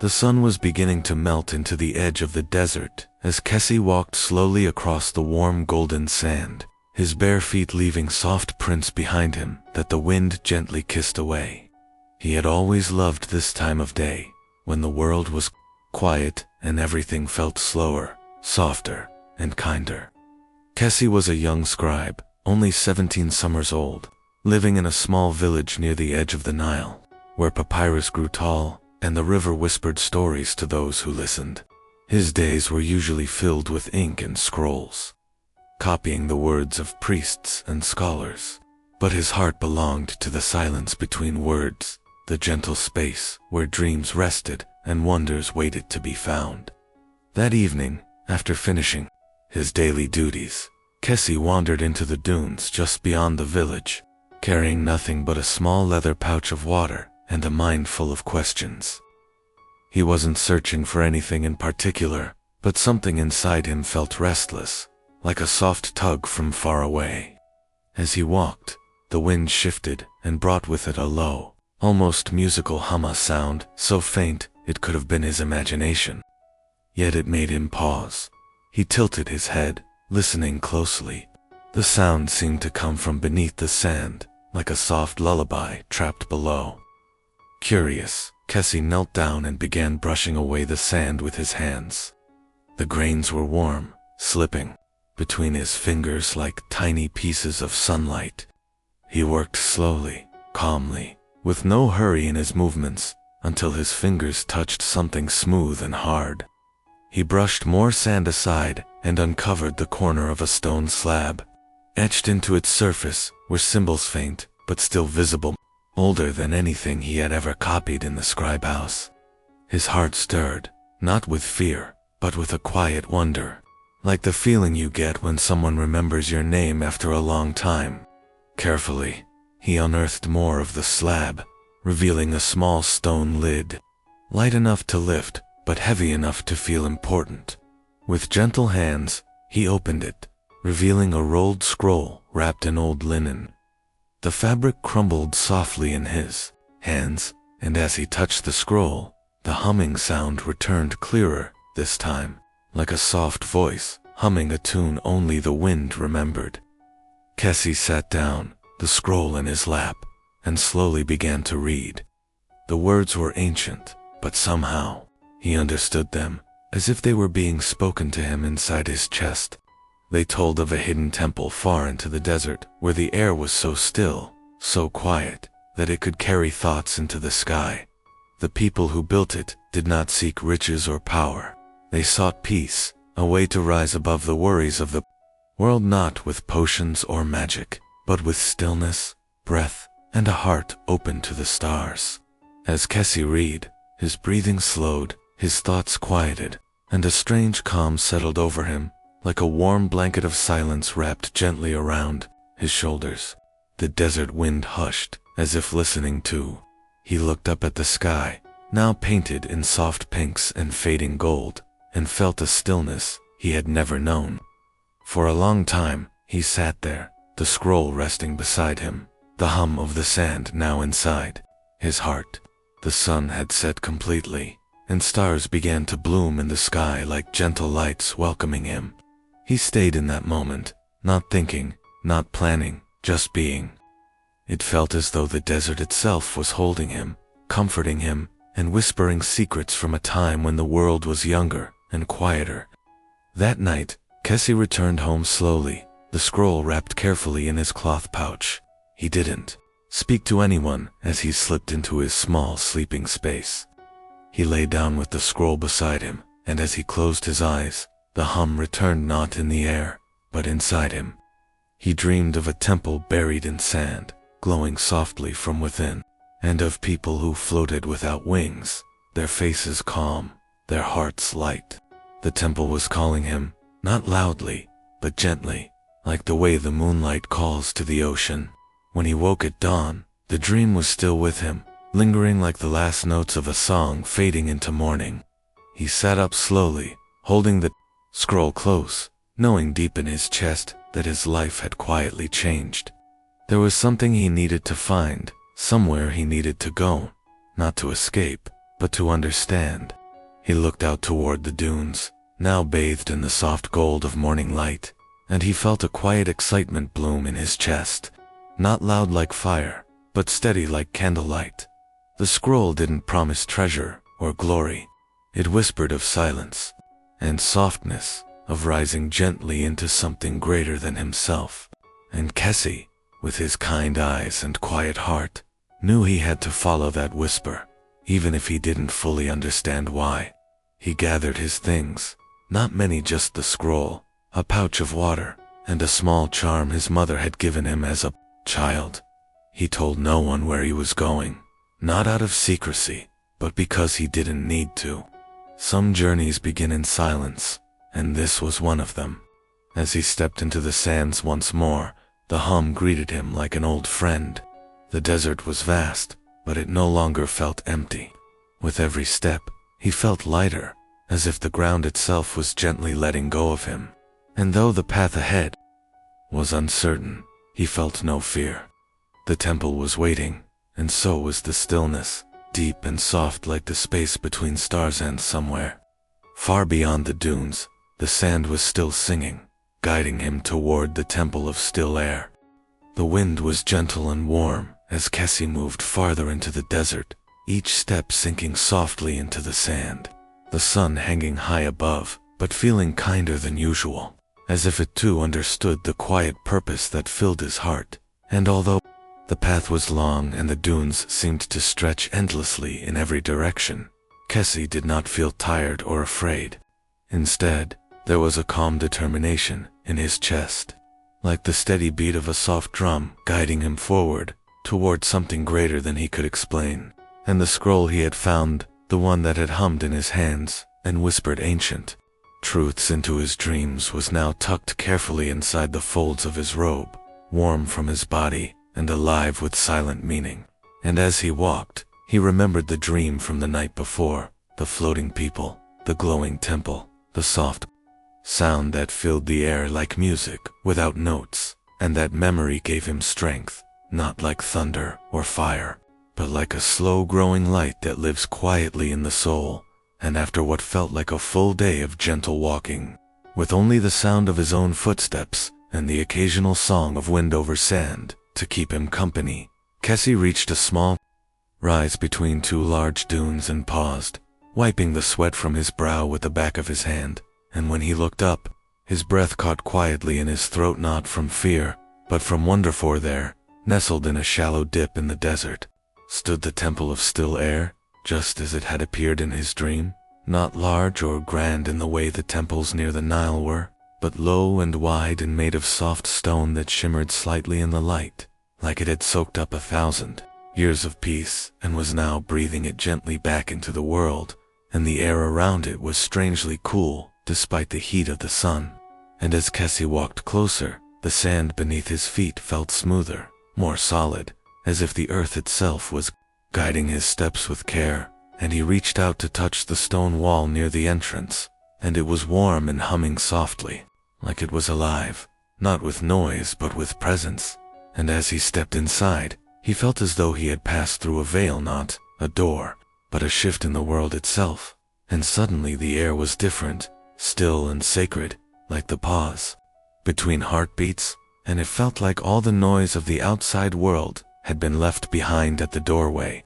The sun was beginning to melt into the edge of the desert as Kessie walked slowly across the warm golden sand, his bare feet leaving soft prints behind him that the wind gently kissed away. He had always loved this time of day, when the world was quiet and everything felt slower, softer, and kinder. Kessie was a young scribe, only 17 summers old, living in a small village near the edge of the Nile, where papyrus grew tall and the river whispered stories to those who listened. His days were usually filled with ink and scrolls, copying the words of priests and scholars. But his heart belonged to the silence between words, the gentle space where dreams rested and wonders waited to be found. That evening, after finishing his daily duties, Kessie wandered into the dunes just beyond the village, carrying nothing but a small leather pouch of water and a mind full of questions. He wasn't searching for anything in particular, but something inside him felt restless, like a soft tug from far away. As he walked, the wind shifted and brought with it a low, almost musical hum sound, so faint it could have been his imagination. Yet it made him pause. He tilted his head, listening closely. The sound seemed to come from beneath the sand, like a soft lullaby trapped below. Curious, Kessie knelt down and began brushing away the sand with his hands. The grains were warm, slipping between his fingers like tiny pieces of sunlight. He worked slowly, calmly, with no hurry in his movements, until his fingers touched something smooth and hard. He brushed more sand aside and uncovered the corner of a stone slab. Etched into its surface were symbols faint, but still visible, older than anything he had ever copied in the scribe house. His heart stirred, not with fear, but with a quiet wonder, like the feeling you get when someone remembers your name after a long time. Carefully, he unearthed more of the slab, revealing a small stone lid, light enough to lift, but heavy enough to feel important. With gentle hands, he opened it, revealing a rolled scroll wrapped in old linen. The fabric crumbled softly in his hands, and as he touched the scroll, the humming sound returned clearer this time, like a soft voice humming a tune only the wind remembered. Kessie sat down, the scroll in his lap, and slowly began to read. The words were ancient, but somehow he understood them, as if they were being spoken to him inside his chest. They told of a hidden temple far into the desert, where the air was so still, so quiet, that it could carry thoughts into the sky. The people who built it did not seek riches or power. They sought peace, a way to rise above the worries of the world, not with potions or magic, but with stillness, breath, and a heart open to the stars. As Kessie read, his breathing slowed, his thoughts quieted, and a strange calm settled over him, like a warm blanket of silence wrapped gently around his shoulders. The desert wind hushed, as if listening too. He looked up at the sky, now painted in soft pinks and fading gold, and felt a stillness he had never known. For a long time, he sat there, the scroll resting beside him, the hum of the sand now inside his heart. The sun had set completely, and stars began to bloom in the sky like gentle lights welcoming him. He stayed in that moment, not thinking, not planning, just being. It felt as though the desert itself was holding him, comforting him, and whispering secrets from a time when the world was younger and quieter. That night, Kessie returned home slowly, the scroll wrapped carefully in his cloth pouch. He didn't speak to anyone as he slipped into his small sleeping space. He lay down with the scroll beside him, and as he closed his eyes, the hum returned not in the air, but inside him. He dreamed of a temple buried in sand, glowing softly from within, and of people who floated without wings, their faces calm, their hearts light. The temple was calling him, not loudly, but gently, like the way the moonlight calls to the ocean. When he woke at dawn, the dream was still with him, lingering like the last notes of a song fading into morning. He sat up slowly, holding the scroll close, knowing deep in his chest that his life had quietly changed. There was something he needed to find, somewhere he needed to go, not to escape, but to understand. He looked out toward the dunes, now bathed in the soft gold of morning light, and he felt a quiet excitement bloom in his chest. Not loud like fire, but steady like candlelight. The scroll didn't promise treasure or glory. It whispered of silence and softness, of rising gently into something greater than himself. And Kessie, with his kind eyes and quiet heart, knew he had to follow that whisper, even if he didn't fully understand why. He gathered his things, not many, just the scroll, a pouch of water, and a small charm his mother had given him as a child. He told no one where he was going, not out of secrecy, but because he didn't need to. Some journeys begin in silence, and this was one of them. As he stepped into the sands once more, the hum greeted him like an old friend. The desert was vast, but it no longer felt empty. With every step, he felt lighter, as if the ground itself was gently letting go of him. And though the path ahead was uncertain, he felt no fear. The temple was waiting, and so was the stillness, deep and soft like the space between stars, and somewhere far beyond the dunes, the sand was still singing, guiding him toward the temple of still air. The wind was gentle and warm as Kessie moved farther into the desert, each step sinking softly into the sand. The sun hanging high above, but feeling kinder than usual, as if it too understood the quiet purpose that filled his heart. And although the path was long and the dunes seemed to stretch endlessly in every direction, Kessie did not feel tired or afraid. Instead, there was a calm determination in his chest, like the steady beat of a soft drum guiding him forward, toward something greater than he could explain. And the scroll he had found, the one that had hummed in his hands and whispered ancient truths into his dreams, was now tucked carefully inside the folds of his robe, warm from his body and alive with silent meaning. And as he walked, he remembered the dream from the night before, the floating people, the glowing temple, the soft sound that filled the air like music without notes, and that memory gave him strength, not like thunder or fire, but like a slow-growing light that lives quietly in the soul. And after what felt like a full day of gentle walking, with only the sound of his own footsteps and the occasional song of wind over sand to keep him company, Kessie reached a small rise between two large dunes and paused, wiping the sweat from his brow with the back of his hand. And when he looked up, his breath caught quietly in his throat, not from fear, but from wonder, for there, nestled in a shallow dip in the desert, stood the temple of still air, just as it had appeared in his dream. Not large or grand in the way the temples near the Nile were, but low and wide and made of soft stone that shimmered slightly in the light, like it had soaked up 1,000 years of peace and was now breathing it gently back into the world. And the air around it was strangely cool, despite the heat of the sun. And as Kessie walked closer, the sand beneath his feet felt smoother, more solid, as if the earth itself was guiding his steps with care. And he reached out to touch the stone wall near the entrance, and it was warm and humming softly, like it was alive, not with noise but with presence. And as he stepped inside, he felt as though he had passed through a veil, not a door, but a shift in the world itself. And suddenly the air was different, still and sacred, like the pause between heartbeats, and it felt like all the noise of the outside world had been left behind at the doorway,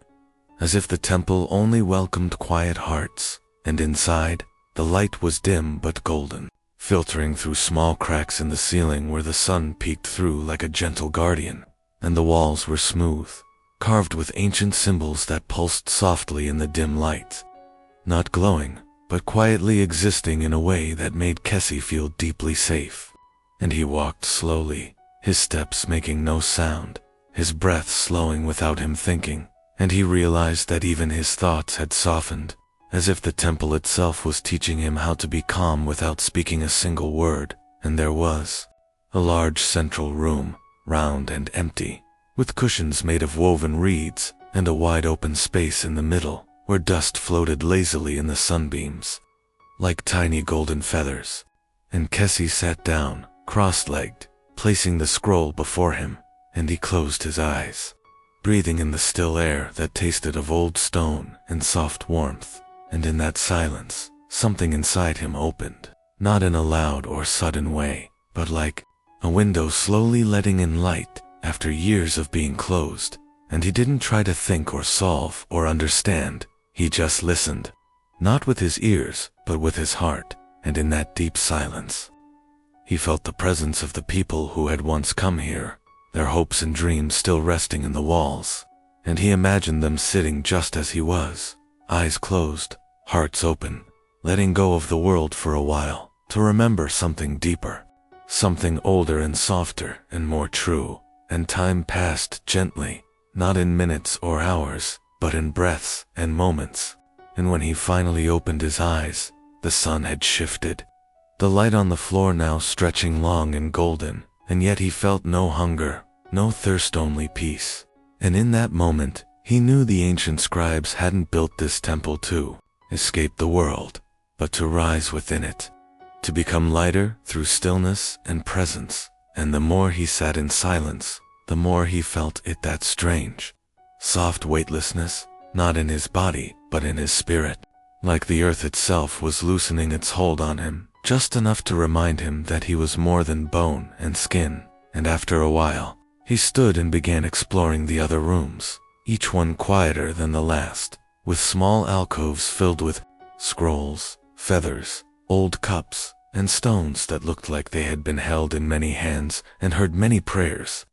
as if the temple only welcomed quiet hearts. And inside, the light was dim but golden, filtering through small cracks in the ceiling where the sun peeked through like a gentle guardian. And the walls were smooth, carved with ancient symbols that pulsed softly in the dim light, not glowing, but quietly existing in a way that made Kessie feel deeply safe. And he walked slowly, his steps making no sound, his breath slowing without him thinking. And he realized that even his thoughts had softened, as if the temple itself was teaching him how to be calm without speaking a single word. And there was a large central room, round and empty, with cushions made of woven reeds, and a wide open space in the middle, where dust floated lazily in the sunbeams, like tiny golden feathers. And Kessie sat down, cross-legged, placing the scroll before him, and he closed his eyes. breathing in the still air that tasted of old stone and soft warmth. And in that silence, something inside him opened, not in a loud or sudden way, but like a window slowly letting in light after years of being closed. And he didn't try to think or solve or understand, he just listened. Not with his ears, but with his heart, and in that deep silence, he felt the presence of the people who had once come here, their hopes and dreams still resting in the walls, and he imagined them sitting just as he was, eyes closed, hearts open, letting go of the world for a while, to remember something deeper, something older and softer and more true. And time passed gently, not in minutes or hours, but in breaths and moments. And when he finally opened his eyes, the sun had shifted, the light on the floor now stretching long and golden, and yet he felt no hunger, no thirst, only peace. And in that moment, he knew the ancient scribes hadn't built this temple to escape the world, but to rise within it, to become lighter through stillness and presence. And the more he sat in silence, the more he felt it, that strange, soft weightlessness, not in his body, but in his spirit. Like the earth itself was loosening its hold on him, just enough to remind him that he was more than bone and skin. And after a while, he stood and began exploring the other rooms, each one quieter than the last, with small alcoves filled with scrolls, feathers, old cups, and stones that looked like they had been held in many hands and heard many prayers.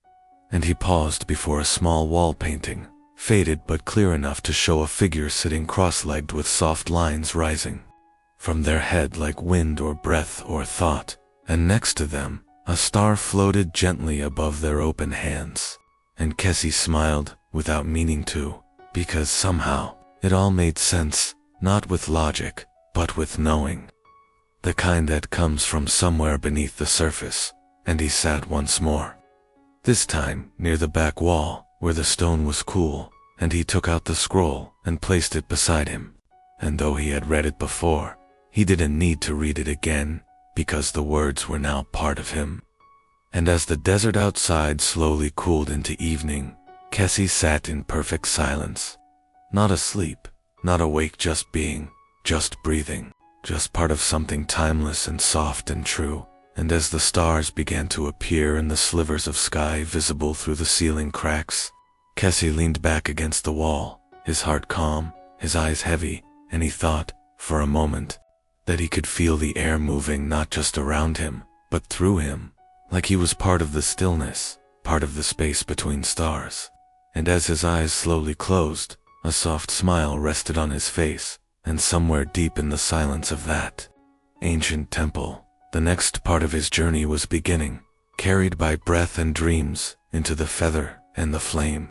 And he paused before a small wall painting, faded but clear enough to show a figure sitting cross-legged with soft lines rising from their head like wind or breath or thought, and next to them, a star floated gently above their open hands. And Kessie smiled, without meaning to, because somehow, it all made sense, not with logic, but with knowing. The kind that comes from somewhere beneath the surface. And he sat once more. This time, near the back wall, where the stone was cool, and he took out the scroll and placed it beside him. And though he had read it before, he didn't need to read it again, because the words were now part of him. And as the desert outside slowly cooled into evening, Kessie sat in perfect silence. Not asleep, not awake, just being, just breathing, just part of something timeless and soft and true. And as the stars began to appear in the slivers of sky visible through the ceiling cracks, Kessie leaned back against the wall, his heart calm, his eyes heavy, and he thought, for a moment, that he could feel the air moving not just around him, but through him, like he was part of the stillness, part of the space between stars. And as his eyes slowly closed, a soft smile rested on his face, and somewhere deep in the silence of that ancient temple, the next part of his journey was beginning, carried by breath and dreams into the feather and the flame.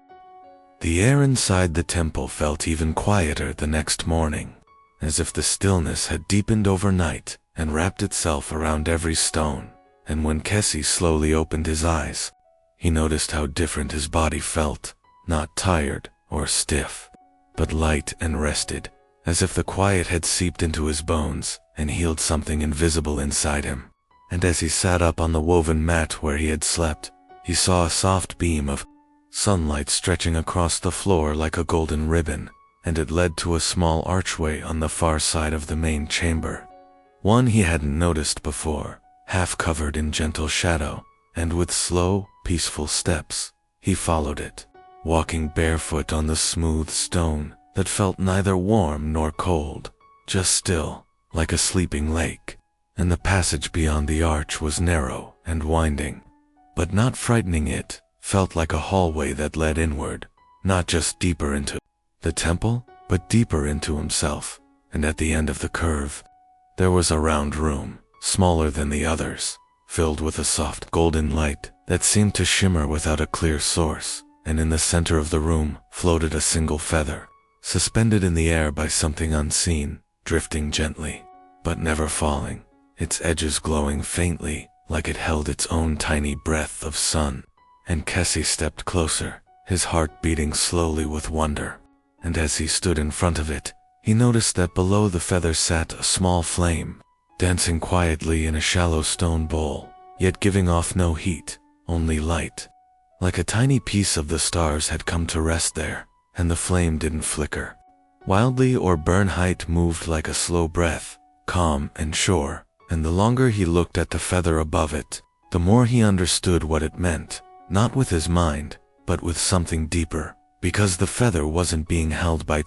The air inside the temple felt even quieter the next morning, as if the stillness had deepened overnight and wrapped itself around every stone. And when Kessie slowly opened his eyes, he noticed how different his body felt, not tired or stiff, but light and rested, as if the quiet had seeped into his bones and healed something invisible inside him. And as he sat up on the woven mat where he had slept, he saw a soft beam of sunlight stretching across the floor like a golden ribbon, and it led to a small archway on the far side of the main chamber. One he hadn't noticed before, half covered in gentle shadow, and with slow, peaceful steps, he followed it, walking barefoot on the smooth stone that felt neither warm nor cold, just still, like a sleeping lake. And the passage beyond the arch was narrow and winding, but not frightening. It felt like a hallway that led inward, not just deeper into the temple, but deeper into himself. And at the end of the curve, there was a round room, smaller than the others, filled with a soft golden light that seemed to shimmer without a clear source. And in the center of the room floated a single feather, suspended in the air by something unseen, drifting gently, but never falling, its edges glowing faintly, like it held its own tiny breath of sun. And Kessie stepped closer, his heart beating slowly with wonder. And as he stood in front of it, he noticed that below the feather sat a small flame, dancing quietly in a shallow stone bowl, yet giving off no heat, only light. like a tiny piece of the stars had come to rest there, and the flame didn't flicker wildly or burn. Height moved like a slow breath, calm and sure, and the longer he looked at the feather above it, the more he understood what it meant, not with his mind, but with something deeper, because the feather wasn't being held by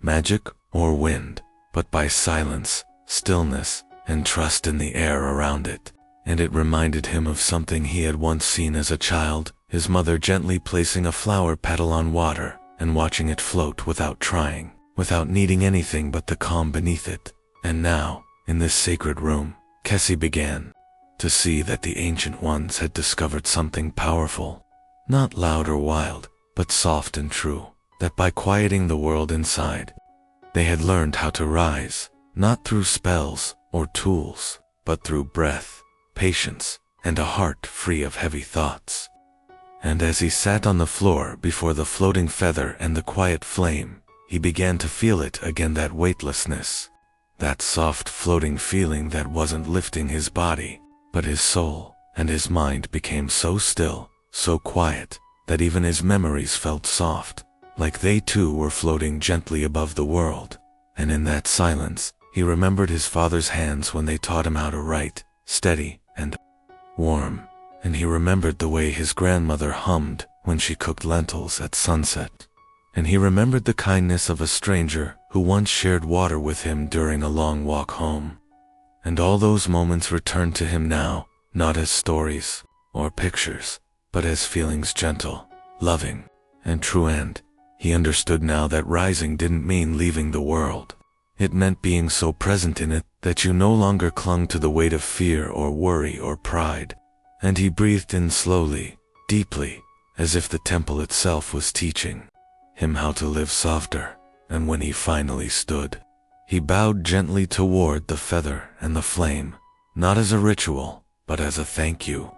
magic or wind, but by silence, stillness, and trust in the air around it. And it reminded him of something he had once seen as a child, his mother gently placing a flower petal on water and watching it float without trying, without needing anything but the calm beneath it. And now, in this sacred room, Kessie began to see that the ancient ones had discovered something powerful, not loud or wild, but soft and true, that by quieting the world inside, they had learned how to rise, not through spells or tools, but through breath, patience, and a heart free of heavy thoughts. And as he sat on the floor before the floating feather and the quiet flame, he began to feel it again, that weightlessness, that soft floating feeling that wasn't lifting his body, but his soul, and his mind became so still, so quiet, that even his memories felt soft, like they too were floating gently above the world. And in that silence, he remembered his father's hands when they taught him how to write, steady and warm, and he remembered the way his grandmother hummed when she cooked lentils at sunset, and he remembered the kindness of a stranger who once shared water with him during a long walk home. And all those moments returned to him now, not as stories or pictures, but as feelings, gentle, loving, and true. And he understood now that rising didn't mean leaving the world. It meant being so present in it that you no longer clung to the weight of fear or worry or pride. And he breathed in slowly, deeply, as if the temple itself was teaching him how to live softer. And when he finally stood, he bowed gently toward the feather and the flame, not as a ritual, but as a thank you.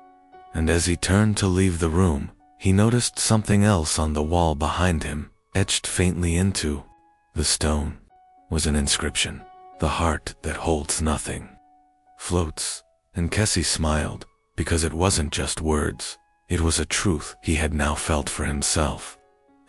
And as he turned to leave the room, he noticed something else on the wall behind him, etched faintly into the stone, was an inscription: "The heart that holds nothing floats." And Kessie smiled, because it wasn't just words, it was a truth he had now felt for himself.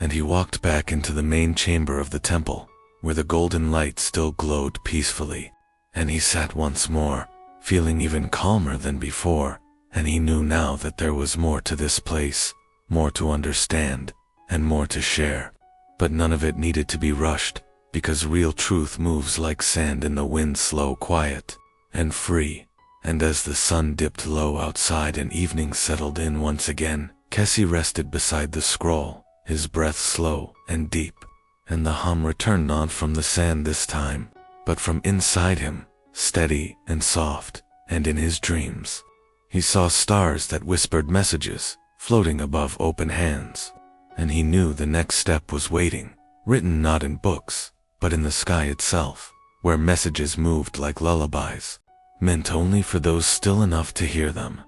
And he walked back into the main chamber of the temple, where the golden light still glowed peacefully, and he sat once more, feeling even calmer than before. And he knew now that there was more to this place, more to understand, and more to share. But none of it needed to be rushed, because real truth moves like sand in the wind, slow, quiet, and free. And as the sun dipped low outside and evening settled in once again, Kessie rested beside the scroll, his breath slow and deep, and the hum returned not from the sand this time, but from inside him, steady and soft. And in his dreams, he saw stars that whispered messages, floating above open hands. And he knew the next step was waiting, written not in books, but in the sky itself, where messages moved like lullabies, meant only for those still enough to hear them.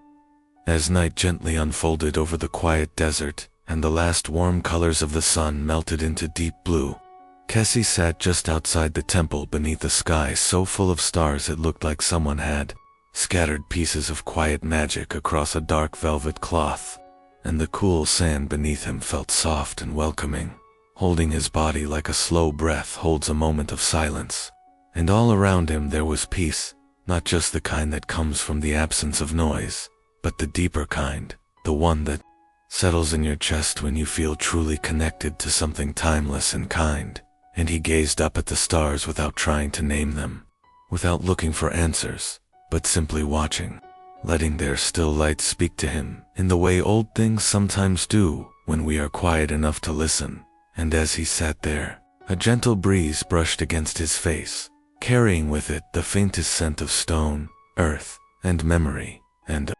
As night gently unfolded over the quiet desert, and the last warm colors of the sun melted into deep blue, Kessie sat just outside the temple beneath a sky so full of stars it looked like someone had scattered pieces of quiet magic across a dark velvet cloth. And the cool sand beneath him felt soft and welcoming, holding his body like a slow breath holds a moment of silence. And all around him there was peace, not just the kind that comes from the absence of noise, but the deeper kind, the one that settles in your chest when you feel truly connected to something timeless and kind. And he gazed up at the stars without trying to name them, without looking for answers, but simply watching, letting their still light speak to him in the way old things sometimes do when we are quiet enough to listen. And as he sat there, a gentle breeze brushed against his face, carrying with it the faintest scent of stone, earth, and memory. And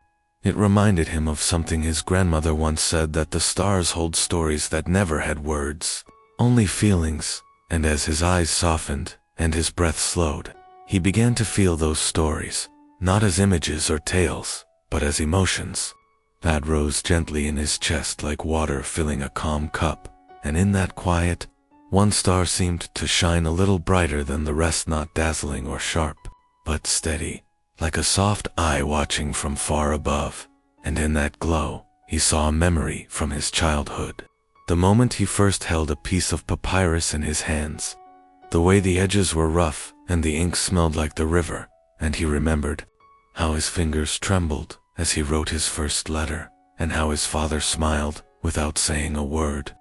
it reminded him of something his grandmother once said, that the stars hold stories that never had words, only feelings. And as his eyes softened and his breath slowed, he began to feel those stories, not as images or tales, but as emotions that rose gently in his chest like water filling a calm cup. And in that quiet, one star seemed to shine a little brighter than the rest, not dazzling or sharp, but steady, like a soft eye watching from far above. And in that glow, he saw a memory from his childhood. The moment he first held a piece of papyrus in his hands. The way the edges were rough and the ink smelled like the river, and he remembered how his fingers trembled as he wrote his first letter, and how his father smiled without saying a word.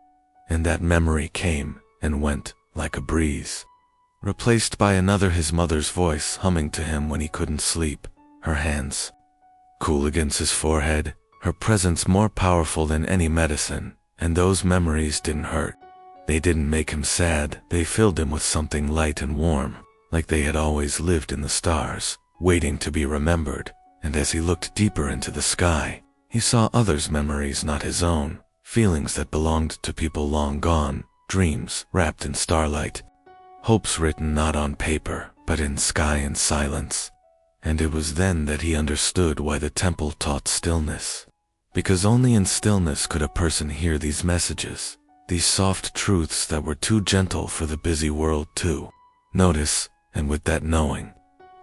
And that memory came and went like a breeze, replaced by another, his mother's voice humming to him when he couldn't sleep, her hands cool against his forehead, her presence more powerful than any medicine. And those memories didn't hurt. They didn't make him sad, they filled him with something light and warm, like they had always lived in the stars, waiting to be remembered. And as he looked deeper into the sky, he saw others' memories, not his own, feelings that belonged to people long gone, dreams wrapped in starlight, hopes written not on paper, but in sky and silence. And it was then that he understood why the temple taught stillness. Because only in stillness could a person hear these messages, these soft truths that were too gentle for the busy world to notice. And with that knowing,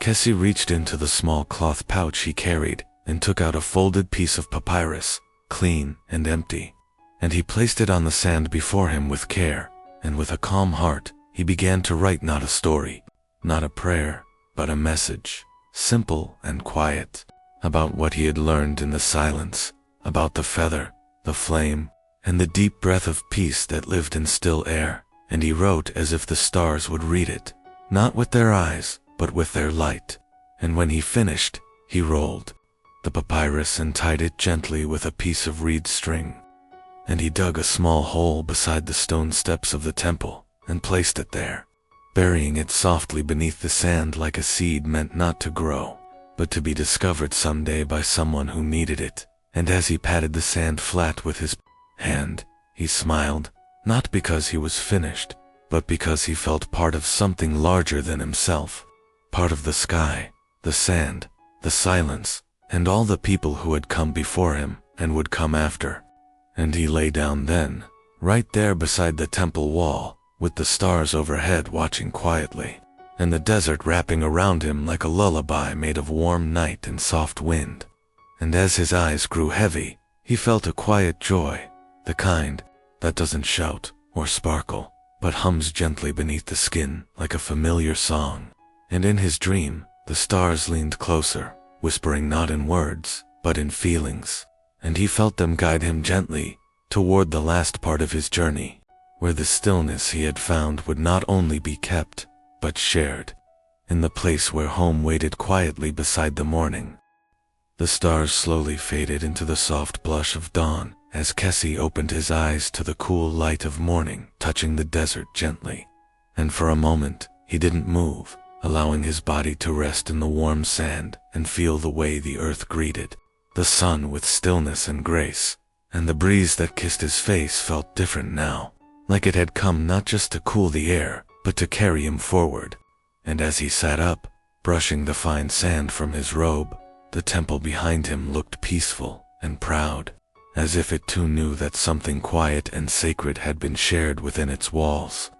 Kessie reached into the small cloth pouch he carried and took out a folded piece of papyrus, clean and empty. And he placed it on the sand before him with care, and with a calm heart, he began to write not a story, not a prayer, but a message, simple and quiet, about what he had learned in the silence, about the feather, the flame, and the deep breath of peace that lived in still air. And he wrote as if the stars would read it, not with their eyes, but with their light. And when he finished, he rolled the papyrus and tied it gently with a piece of reed string. And he dug a small hole beside the stone steps of the temple and placed it there, burying it softly beneath the sand like a seed meant not to grow, but to be discovered someday by someone who needed it. And as he patted the sand flat with his hand, he smiled, not because he was finished, but because he felt part of something larger than himself, part of the sky, the sand, the silence, and all the people who had come before him and would come after. And he lay down then, right there beside the temple wall, with the stars overhead watching quietly, and the desert wrapping around him like a lullaby made of warm night and soft wind. And as his eyes grew heavy, he felt a quiet joy, the kind that doesn't shout or sparkle, but hums gently beneath the skin like a familiar song. And in his dream, the stars leaned closer, whispering not in words, but in feelings, and he felt them guide him gently toward the last part of his journey, where the stillness he had found would not only be kept, but shared, in the place where home waited quietly beside the morning. The stars slowly faded into the soft blush of dawn as Kessie opened his eyes to the cool light of morning touching the desert gently. And for a moment, he didn't move, allowing his body to rest in the warm sand and feel the way the earth greeted the sun with stillness and grace. And the breeze that kissed his face felt different now, like it had come not just to cool the air, but to carry him forward. And as he sat up, brushing the fine sand from his robe, the temple behind him looked peaceful and proud, as if it too knew that something quiet and sacred had been shared within its walls.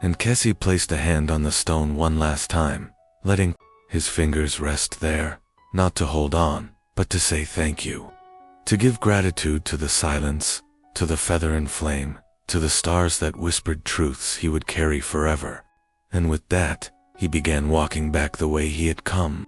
And Kessie placed a hand on the stone one last time, letting his fingers rest there, not to hold on, but to say thank you. To give gratitude to the silence, to the feather and flame, to the stars that whispered truths he would carry forever. And with that, he began walking back the way he had come,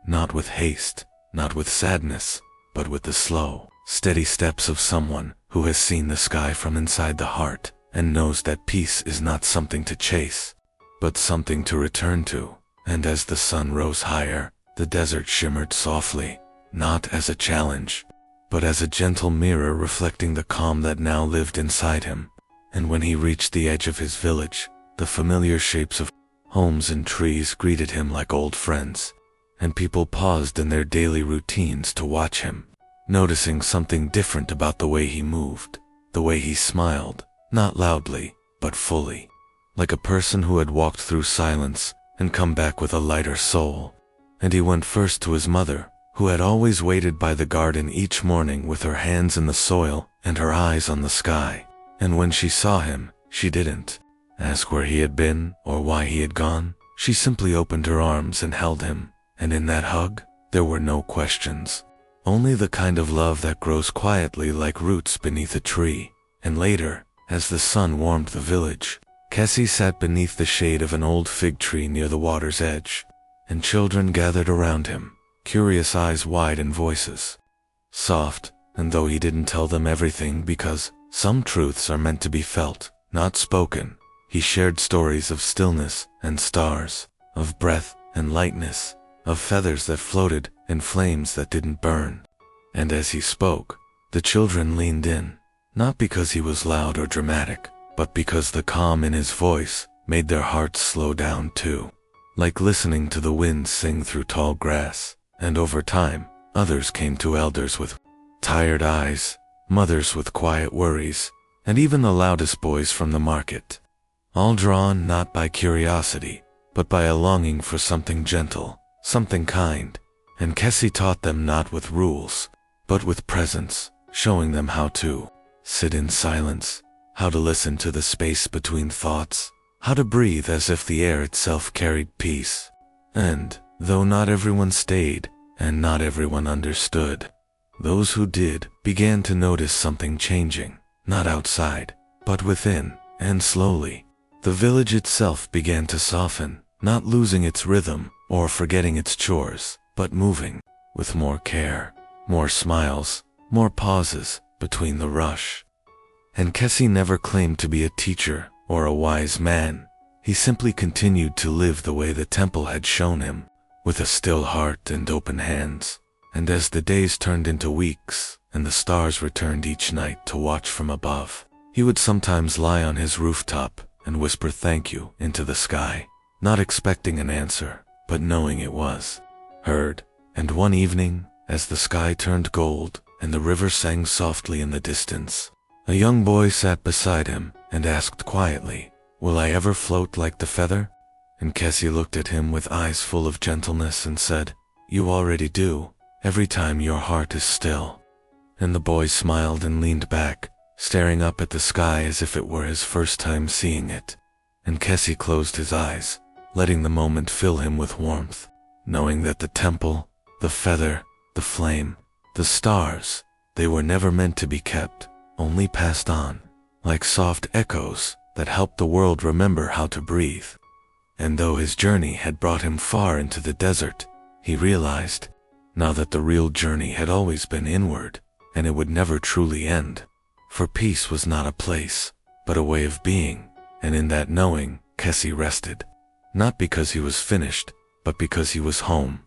not with haste, not with sadness, but with the slow, steady steps of someone who has seen the sky from inside the heart and knows that peace is not something to chase, but something to return to. And as the sun rose higher, the desert shimmered softly, not as a challenge, but as a gentle mirror reflecting the calm that now lived inside him. And when he reached the edge of his village, the familiar shapes of homes and trees greeted him like old friends, and people paused in their daily routines to watch him, noticing something different about the way he moved, the way he smiled, not loudly, but fully, like a person who had walked through silence and come back with a lighter soul. And he went first to his mother, who had always waited by the garden each morning with her hands in the soil and her eyes on the sky. And when she saw him, she didn't ask where he had been or why he had gone. She simply opened her arms and held him, and in that hug, there were no questions. only the kind of love that grows quietly like roots beneath a tree. And later, as the sun warmed the village, Kessie sat beneath the shade of an old fig tree near the water's edge, and children gathered around him, curious eyes wide and voices soft, and though he didn't tell them everything because some truths are meant to be felt, not spoken, he shared stories of stillness and stars, of breath and lightness, of feathers that floated and flames that didn't burn. And as he spoke, the children leaned in, not because he was loud or dramatic, but because the calm in his voice made their hearts slow down too, like listening to the wind sing through tall grass. And over time, others came to elders with tired eyes, mothers with quiet worries, and even the loudest boys from the market, all drawn not by curiosity, but by a longing for something gentle, something kind. And Kessie taught them not with rules, but with presence, showing them how to sit in silence, how to listen to the space between thoughts, how to breathe as if the air itself carried peace. And, though not everyone stayed, and not everyone understood, those who did began to notice something changing, not outside, but within. And slowly, the village itself began to soften, not losing its rhythm or forgetting its chores, but moving with more care, more smiles, more pauses between the rush. And Kessie never claimed to be a teacher or a wise man. He simply continued to live the way the temple had shown him, with a still heart and open hands. And as the days turned into weeks, and the stars returned each night to watch from above, he would sometimes lie on his rooftop and whisper thank you into the sky, not expecting an answer, but knowing it was heard. And one evening, as the sky turned gold and the river sang softly in the distance, a young boy sat beside him and asked quietly, "Will I ever float like the feather?" And Kessie looked at him with eyes full of gentleness and said, "You already do, every time your heart is still." And the boy smiled and leaned back, staring up at the sky as if it were his first time seeing it. And Kessie closed his eyes, letting the moment fill him with warmth, knowing that the temple, the feather, the flame, the stars, they were never meant to be kept, only passed on, like soft echoes that helped the world remember how to breathe. And though his journey had brought him far into the desert, he realized, now that the real journey had always been inward, and it would never truly end. For peace was not a place, but a way of being, and in that knowing, Kessie rested. Not because he was finished, but because he was home.